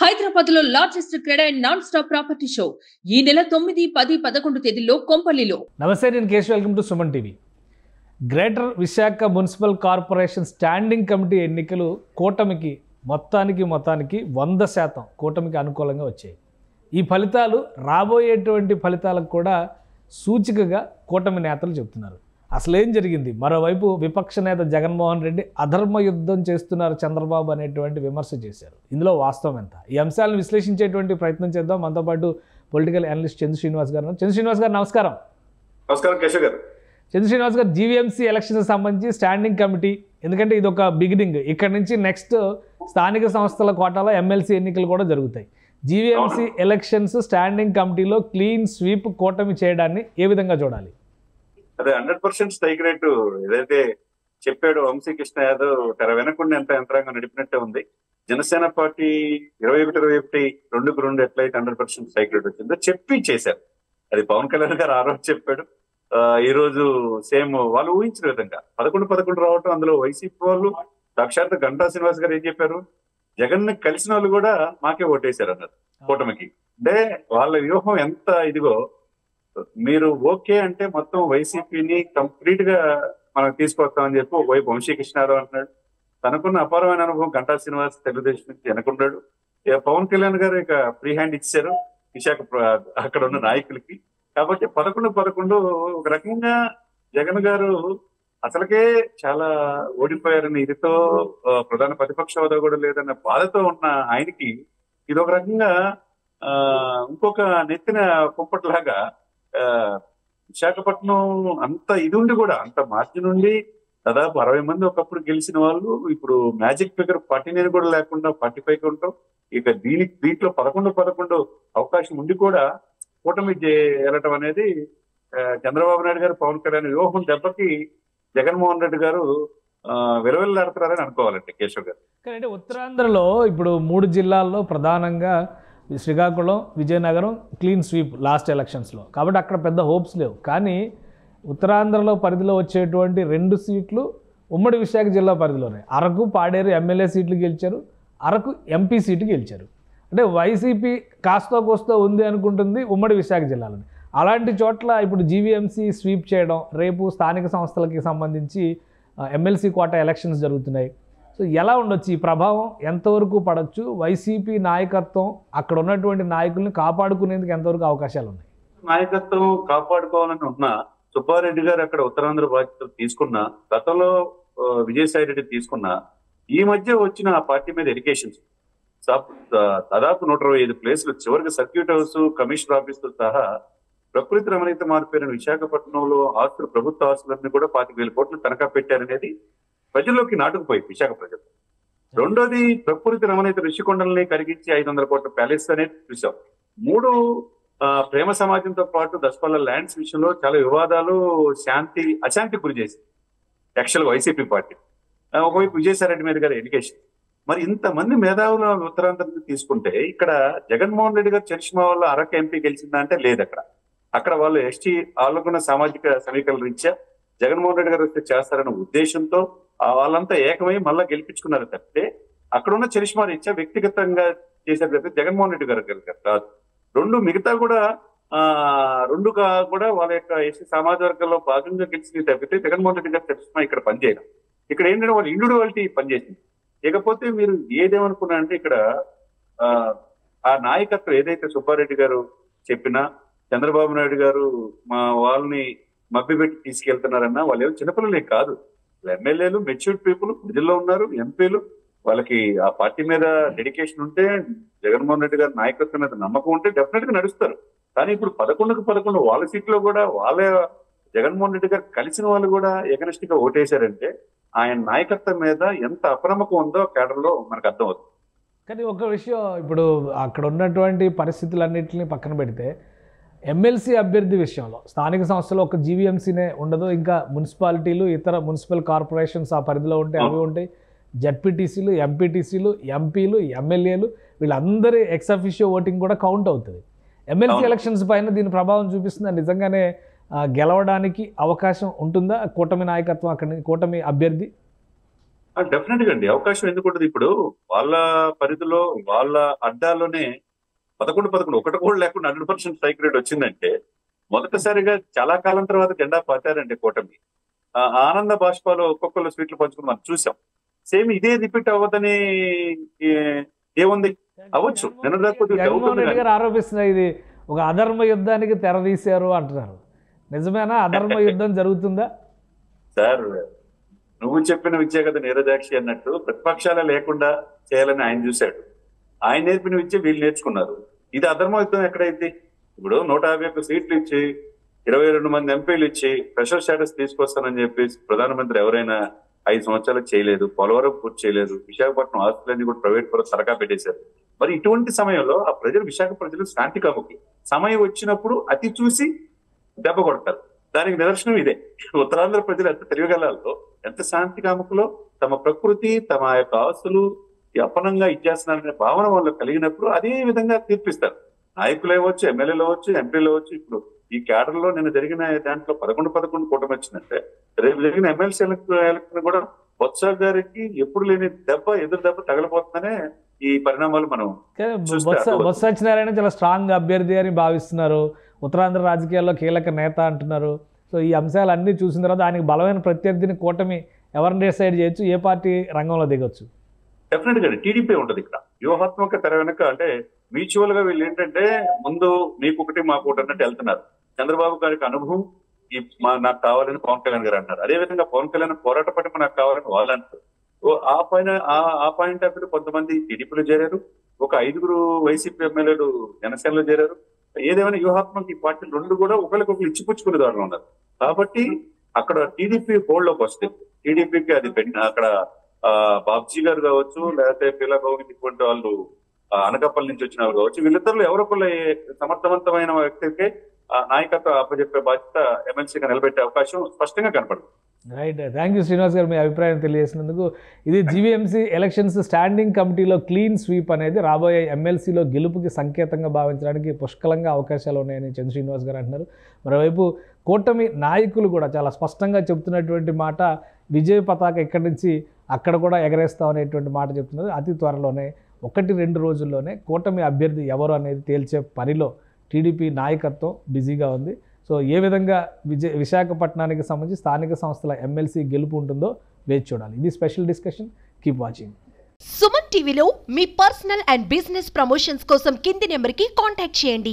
హైదరాబాద్ లో largest క్రెడా and non stop property show ఈ నెల 9, 10, 11 తేదీల్లో కొంపల్లిలో. నమస్తే, నేను Keshav. Welcome to Suman TV. Greater Visakha municipal corporation standing committee ఎన్నికలు కూటమికి మొత్తానికి 100% కూటమికి అనుకూలంగా వచ్చాయి. ఈ ఫలితాలు రాబోయేటువంటి ఫలితాలకు కూడా సూచికగా కూటమి నేతలు చెబుతున్నారు. అసలు ఏం జరిగింది? మరోవైపు విపక్ష నేత జగన్మోహన్ రెడ్డి అధర్మ యుద్ధం చేస్తున్నారు చంద్రబాబు అనేటువంటి విమర్శ చేశారు. ఇందులో వాస్తవం ఎంత? ఈ అంశాలను విశ్లేషించేటువంటి ప్రయత్నం చేద్దాం. మనతో పాటు పొలిటికల్ అనలిస్ట్ చంద్ర శ్రీనివాస్ గారు. చంద్ర శ్రీనివాస్ గారు, నమస్కారం. నమస్కారం కేశవ్ గారు. చంద్ర శ్రీనివాస్ గారు, జీవీఎంసీ ఎలక్షన్కి సంబంధించి స్టాండింగ్ కమిటీ, ఎందుకంటే ఇది ఒక బిగినింగ్. ఇక్కడ నుంచి నెక్స్ట్ స్థానిక సంస్థల కోటాలో ఎమ్మెల్సీ ఎన్నికలు కూడా జరుగుతాయి. జీవీఎంసీ ఎలక్షన్స్ స్టాండింగ్ కమిటీలో క్లీన్ స్వీప్ కూటమి చేయడాన్ని ఏ విధంగా చూడాలి? అదే 100% స్ట్రైక్ రేటు ఏదైతే చెప్పాడు వంశీకృష్ణ యాదవ్ తెర వెనకుండా ఎంత యంత్రాంగం నడిపినట్టే ఉంది. జనసేన పార్టీ 21-21 2-2 ఎట్లయితే 100% స్ట్రైక్ రేట్ వచ్చిందో చెప్పి చేశారు. అది పవన్ కళ్యాణ్ గారు ఆ రోజు చెప్పాడు. ఈ రోజు సేమ్ వాళ్ళు ఊహించిన విధంగా 11-11 రావటం. అందులో వైసీపీ వాళ్ళు సాక్షాత్ గంటా శ్రీనివాస్ గారు ఏం చెప్పారు? జగన్ ని కలిసిన వాళ్ళు కూడా మాకే ఓటేశారు అన్నారు కూటమికి. అంటే వాళ్ళ వ్యూహం ఎంత ఇదిగో, మీరు ఓకే అంటే మొత్తం వైసీపీని కంప్లీట్ గా మనం తీసుకొస్తామని చెప్పి ఒకవైపు వంశీకృష్ణారావు అంటున్నాడు. తనకున్న అపారమైన అనుభవం గంటా శ్రీనివాస్ తెలుగుదేశం నుంచి వెనకున్నాడు. పవన్ కళ్యాణ్ గారు ఇక ఫ్రీ హ్యాండ్ ఇచ్చారు విశాఖ అక్కడ ఉన్న నాయకులకి. కాబట్టి 11-11 ఒక రకంగా జగన్ గారు అసలుకే చాలా ఓడిపోయారని ఇదితో ప్రధాన ప్రతిపక్ష హోదా కూడా లేదన్న బాధతో ఉన్న ఆయనకి ఇది ఒక రకంగా ఇంకొక నెత్తిన కుంపట్లాగా. విశాఖపట్నం అంత ఇది ఉండి కూడా అంత మార్జిన్ నుండి దాదాపు 60 మంది ఒకప్పుడు గెలిచిన వాళ్ళు ఇప్పుడు మ్యాజిక్ ఫిగర్ 49 కూడా లేకుండా 45 ఉంటాం. ఇక దీంట్లో 11-11 అవకాశం ఉండి కూడా కూటమి వెళ్ళటం అనేది చంద్రబాబు నాయుడు గారు పవన్ కళ్యాణ్ వ్యూహం దెబ్బకి జగన్మోహన్ రెడ్డి గారు విలువెల్లాడుతున్నారని అనుకోవాలండి కేశవ్ గారు. అంటే ఉత్తరాంధ్రలో ఇప్పుడు 3 జిల్లాల్లో ప్రధానంగా Srikakulam, Vizianagaram clean sweep last ఎలక్షన్స్లో, కాబట్టి అక్కడ పెద్ద హోప్స్ లేవు. కానీ ఉత్తరాంధ్రలో పరిధిలో వచ్చేటువంటి 2 సీట్లు ఉమ్మడి విశాఖ జిల్లా పరిధిలోనే. అరకు, పాడేరు ఎమ్మెల్యే సీట్లు గెలిచారు, అరకు ఎంపీ సీటు గెలిచారు. అంటే వైసీపీ కాస్తో కోస్తో ఉంది అనుకుంటుంది ఉమ్మడి విశాఖ జిల్లాలోని. అలాంటి చోట్ల ఇప్పుడు జీవీఎంసీ స్వీప్ చేయడం, రేపు స్థానిక సంస్థలకి సంబంధించి ఎమ్మెల్సీ కోటా ఎలక్షన్స్ జరుగుతున్నాయి. సో ఎలా ఉండొచ్చు? ఈ ప్రభావం ఎంతవరకు పడవచ్చు? వైసీపీ నాయకత్వం అక్కడ ఉన్నటువంటి నాయకుల్ని కాపాడుకునేందుకు ఎంతవరకు అవకాశాలు ఉన్నాయి? నాయకత్వం కాపాడుకోవాలని ఉన్న సుబ్బారెడ్డి గారు అక్కడ ఉత్తరాంధ్ర బాధ్యతలు తీసుకున్న, గతంలో విజయసాయి రెడ్డి తీసుకున్న, ఈ మధ్య వచ్చిన ఆ పార్టీ మీద ఎడ్యుకేషన్స్ దాదాపు 125 ప్లేసులు, చివరికి సర్క్యూట్ హౌస్, కమిషనర్ ఆఫీసులు సహా ప్రకృతి రమణీయత మారిపోయిన విశాఖపట్నంలో ఆస్తులు, ప్రభుత్వ ఆస్తులన్నీ కూడా 25,000 కోట్లు తనఖా పెట్టారనేది ప్రజల్లోకి నాటుకుపోయింది విశాఖ ప్రజలు. రెండోది, ప్రకృతి రమణీయత ఋషికొండల్ని కరిగించి 500 కోట్ల ప్యాలెస్ అనేది చూసాం. 3 ప్రేమ సమాజంతో పాటు దశపల్ల ల్యాండ్స్ విషయంలో చాలా వివాదాలు, అశాంతికి గురి చేసింది యాక్చువల్ వైసీపీ పార్టీ. ఒకవైపు విజయసాయి రెడ్డి మీద గారి ఎడ్యుకేషన్. మరి ఇంతమంది మేధావుల ఉత్తరాంధ్ర తీసుకుంటే ఇక్కడ జగన్మోహన్ రెడ్డి గారు చరిష్మా వల్ల అరకు ఎంపీ గెలిచిందా అంటే లేదు. అక్కడ వాళ్ళు ఎస్టీ వాళ్ళకున్న సామాజిక సమీకరణ రీత్యా జగన్మోహన్ రెడ్డి గారు వస్తే చేస్తారన్న ఉద్దేశంతో వాళ్ళంతా ఏకమై మళ్ళా గెలిపించుకున్నారు తప్పితే అక్కడ ఉన్న చరిష్మా రీత్యా వ్యక్తిగతంగా చేశారు తప్పితే జగన్మోహన్ రెడ్డి గారు కాదు. మిగతా కూడా కూడా వాళ్ళ యొక్క ఎస్టీ సమాజ వర్గంలో భాగంగా గెలిచింది తప్పితే జగన్మోహన్ రెడ్డి గారు చరిష్మా ఇక్కడ పనిచేయడం. ఇక్కడ ఏంటంటే వాళ్ళు ఇండివిడువాలిటీ పనిచేసింది. ఇకపోతే మీరు ఏదేమనుకున్నారంటే ఇక్కడ ఆ నాయకత్వం ఏదైతే సుబ్బారెడ్డి గారు చెప్పినా, చంద్రబాబు నాయుడు గారు మా వాళ్ళని మభ్యపెట్టి తీసుకెళ్తున్నారన్నా, వాళ్ళు ఏమో చిన్నపిల్లలే కాదు, ఎమ్మెల్యేలు, మెచ్యూర్డ్ పీపుల్ ప్రజల్లో ఉన్నారు, ఎంపీలు. వాళ్ళకి ఆ పార్టీ మీద డెడికేషన్ ఉంటే, జగన్మోహన్ రెడ్డి గారి నాయకత్వం మీద నమ్మకం ఉంటే డెఫినెట్ గా నడుస్తారు. కానీ ఇప్పుడు 11-11 వాళ్ళ సీట్లో కూడా వాళ్ళ జగన్మోహన్ రెడ్డి గారు కలిసిన వాళ్ళు కూడా ఎగనెస్ట్ గా ఓటేశారంటే ఆయన నాయకత్వం మీద ఎంత అప్రమకం ఉందో కేడర్లో మనకు అర్థమవుతుంది. కానీ ఒక విషయం, ఇప్పుడు అక్కడ ఉన్నటువంటి పరిస్థితులన్నింటినీ పక్కన పెడితే ఎమ్మెల్సీ అభ్యర్థి విషయంలో స్థానిక సంస్థలో ఒక జీవీఎంసీనే ఉండదు, ఇంకా మున్సిపాలిటీలు, ఇతర మున్సిపల్ కార్పొరేషన్స్ ఆ పరిధిలో ఉంటే అవి ఉంటాయి. జడ్పీటీసీలు, ఎంపీటీసీలు, ఎంపీలు, ఎమ్మెల్యేలు వీళ్ళందరి ఎక్స్ అఫిషియో ఓటింగ్ కూడా కౌంట్ అవుతుంది. ఎమ్మెల్సీ ఎలక్షన్స్ పైన దీని ప్రభావం చూపిస్తుందా? నిజంగానే గెలవడానికి అవకాశం ఉంటుందా కూటమి నాయకత్వం, అక్కడి కూటమి అభ్యర్థి? డెఫినెట్ గా అండి అవకాశం ఎందుకు ఉంటుంది. ఇప్పుడు వాళ్ళ పరిధిలో వాళ్ళ అడ్డాలోనే 11 ఒకటి కూడా లేకుండా 100% స్ట్రైక్ రేట్ వచ్చిందంటే మొదటిసారిగా చాలా కాలం తర్వాత జెండా పాతారండి కూటమి. ఆనంద బాష్పాలు ఒక్కొక్కరు స్వీట్లు పంచుకుని మనం చూసాం. సేమ్ ఇదే రిపీట్ అవ్వదని ఏముంది, అవ్వచ్చు. జగన్మోహన్ రెడ్డి గారు ఆరోపిస్తున్నారు ఇది ఒక అధర్మ యుద్ధానికి తెరదీశారు అంటున్నారు. నిజమేనా? అధర్మ యుద్ధం జరుగుతుందా? సార్ నువ్వు చెప్పిన విద్య కదా నీరజాక్షి అన్నట్టు ప్రతిపక్షాలే లేకుండా చేయాలని ఆయన చూశాడు. ఆయన నేర్పిన విద్య వీళ్ళు నేర్చుకున్నారు. ఇది అధర్మ యుద్ధం ఎక్కడైంది? ఇప్పుడు 151 సీట్లు ఇచ్చి 22 మంది ఎంపీలు ఇచ్చి స్పెషల్ స్టేటస్ తీసుకొస్తానని చెప్పేసి ప్రధానమంత్రి ఎవరైనా 5 సంవత్సరాలు చేయలేదు. పోలవరం పూర్తి చేయలేదు. విశాఖపట్నం ఆస్తులన్నీ కూడా ప్రైవేట్ పరం సరగా పెట్టేశారు. మరి ఇటువంటి సమయంలో ఆ ప్రజలు, విశాఖ ప్రజలు శాంతి కాముకి సమయం వచ్చినప్పుడు అతి చూసి దెబ్బ కొడతారు. దానికి నిదర్శనం ఇదే. ఉత్తరాంధ్ర ప్రజలు ఎంత తెలివిగలలో, ఎంత శాంతి కాముకులో, తమ ప్రకృతి, తమ యొక్క ఆస్తులు అపనంగా ఇచ్చేస్తున్నారనే భావన వాళ్ళు కలిగినప్పుడు అదే విధంగా తీర్పిస్తారు. నాయకులు అవ్వచ్చు, ఎమ్మెల్యేలు అవ్వచ్చు, ఎంపీలు అవ్వచ్చు. ఇప్పుడు ఈ క్యాడర్ లో నిన్న జరిగిన దాంట్లో 11 కూటమి వచ్చిందంటే రేపు జరిగిన ఎమ్మెల్సీ ఎలక్షన్ కూడా బొత్స గారికి ఎప్పుడు లేని ఎదురు దెబ్బ తగలబోతుందనే ఈ పరిణామాలు మనం బొత్స సత్యనారాయణ చాలా స్ట్రాంగ్ అభ్యర్థి అని భావిస్తున్నారు. ఉత్తరాంధ్ర రాజకీయాల్లో కీలక నేత అంటున్నారు. సో ఈ అంశాలన్నీ చూసిన తర్వాత ఆయనకి బలమైన ప్రత్యర్థిని కూటమి ఎవరిని డిసైడ్ చేయొచ్చు? ఏ పార్టీ రంగంలో దిగొచ్చు? డెఫినెట్ గా టీడీపీ ఉంటది ఇక్కడ. వ్యూహాత్మక తెర వెనక అంటే మ్యూచువల్ గా వీళ్ళు ఏంటంటే ముందు మీకు ఒకటి మాకు ఒకటి అన్నట్టు వెళ్తున్నారు. చంద్రబాబు గారికి అనుభవం నాకు కావాలని పవన్ కళ్యాణ్ గారు అంటారు. అదేవిధంగా పవన్ కళ్యాణ్ పోరాట పట్టిమ నాకు కావాలని వాళ్ళు అంటారు. ఆ పాయింట్ ఆఫ్ వ్యూ కొంతమంది టీడీపీలో చేరారు. ఒక 5 వైసీపీ ఎమ్మెల్యేలు జనసేనలో చేరారు. ఏదేమైనా వ్యూహాత్మక ఈ పార్టీలు రెండు కూడా ఒకరికొకరు ఇచ్చిపుచ్చుకునే దారిలో ఉన్నారు. కాబట్టి అక్కడ టీడీపీ హోల్డ్ లోకి వస్తుంది. టీడీపీకి అది అక్కడ బాబ్జీ గారు కావచ్చు, లేకపోతే పిల్ల గోవింద్ ఇటువంటి వాళ్ళు అనకాపల్లి నుంచి వచ్చిన వాళ్ళు కావచ్చు, వీళ్ళిద్దరు ఎవరొకరు సమర్థవంతమైన వ్యక్తికి నాయకత్వం అప్పచెప్పే బాధ్యత ఎమ్మెల్సీగా నిలబెట్టే అవకాశం స్పష్టంగా కనపడుతుంది. రైట్. థ్యాంక్ యూ శ్రీనివాస్ గారు మీ అభిప్రాయం తెలియజేసినందుకు. ఇది జీవీఎంసీ ఎలక్షన్స్ స్టాండింగ్ కమిటీలో క్లీన్ స్వీప్ అనేది రాబోయే ఎమ్మెల్సీలో గెలుపుకి సంకేతంగా భావించడానికి పుష్కలంగా అవకాశాలు ఉన్నాయని చంద్ర శ్రీనివాస్ గారు అంటున్నారు. మరోవైపు కూటమి నాయకులు కూడా చాలా స్పష్టంగా చెప్తున్నటువంటి మాట, విజయ పతాక ఇక్కడి నుంచి అక్కడ కూడా ఎగరేస్తాం అనేటువంటి మాట చెప్తున్నారు. అతి త్వరలోనే 1-2 రోజుల్లోనే కూటమి అభ్యర్థి ఎవరు అనేది తేల్చే పనిలో టీడీపీ నాయకత్వం బిజీగా ఉంది. సో ఏ విధంగా విశాఖపట్నానికి సంబంధించి స్థానిక సంస్థల ఎమ్మెల్సీ గెలుపు ఉంటుందో వేచి చూడాలి. ఇది special discussion. Keep watching. Suman టీవీలో మీ పర్సనల్ అండ్ బిజినెస్ ప్రమోషన్స్ కోసం కింది నెంబర్కి కాంటాక్ట్ చేయండి.